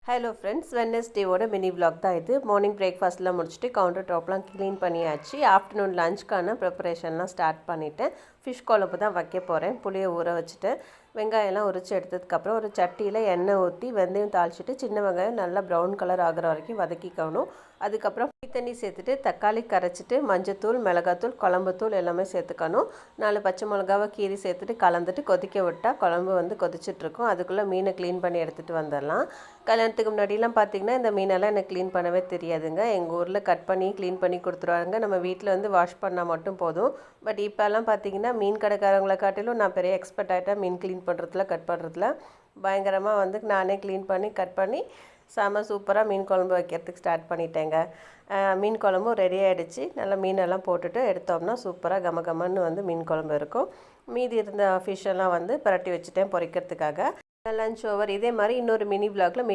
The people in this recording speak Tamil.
ஹலோ ஃப்ரெண்ட்ஸ், வெட்னஸ்டேவோட மினி விலாக் தான் இது. மார்னிங் பிரேக்ஃபாஸ்ட்லாம் முடிச்சுட்டு கவுண்டர் டாப்லாம் க்ளீன் பண்ணியாச்சு. ஆஃப்டர்நூன் லஞ்சுக்கான ப்ரிப்பரேஷன்லாம் ஸ்டார்ட் பண்ணிவிட்டேன். ஃபிஷ் குழம்பு தான் வைக்க போகிறேன். புளியை ஊற வச்சுட்டு வெங்காயம்லாம் உரித்து எடுத்ததுக்கப்புறம் ஒரு சட்டியில் எண்ணெய் ஊற்றி வெந்தயம் தாளிச்சிட்டு சின்ன வெங்காயம் நல்லா ப்ரௌன் கலர் ஆகிற வரைக்கும் வதக்கிக்கணும். அதுக்கப்புறம் தண்ணி சேர்த்துட்டு தக்காளி கரைச்சிட்டு மஞ்சத்தூள், மிளகாத்தூள், குழம்புத்தூள் எல்லாமே சேர்த்துக்கணும். 4 பச்சை மிளகாவை கீரி சேர்த்துட்டு கலந்துட்டு கொதிக்க விட்டால் குழம்பு கொதிச்சிட்ருக்கும். அதுக்குள்ளே மீனை க்ளீன் பண்ணி எடுத்துகிட்டு வந்துடலாம். கல்யாணத்துக்கு முன்னாடிலாம் பார்த்திங்கன்னா இந்த மீனெல்லாம் எனக்கு க்ளீன் பண்ணவே தெரியாதுங்க. எங்கள் ஊரில் கட் பண்ணி க்ளீன் பண்ணி கொடுத்துருவாங்க. நம்ம வீட்டில் வாஷ் பண்ணால் மட்டும் போதும். பட் இப்போல்லாம் பார்த்திங்கன்னா மீன் கடைக்காரங்களை காட்டிலும் நான் பெரிய எக்ஸ்பர்ட் ஆகிட்டேன். மீன் க்ளீன் பண்ணுறதுல கட் பண்ணுறதுல பயங்கரமாக நானே க்ளீன் பண்ணி கட் பண்ணி செம சூப்பராக மீன் குழம்பு வைக்கிறதுக்கு ஸ்டார்ட் பண்ணிட்டேங்க. மீன் குழம்பும் ரெடி ஆகிடுச்சு. நல்லா மீனெல்லாம் போட்டுட்டு எடுத்தோம்னா சூப்பராக கமகமன்னு மீன் குழம்பு இருக்கும். மீதி இருந்த ஃபிஷ்ஷெல்லாம் பிரட்டி வச்சுட்டேன் பொரிக்கிறதுக்காக. Lunch over. இதே மாதிரி இன்னொரு மினி விலாகில் மீட்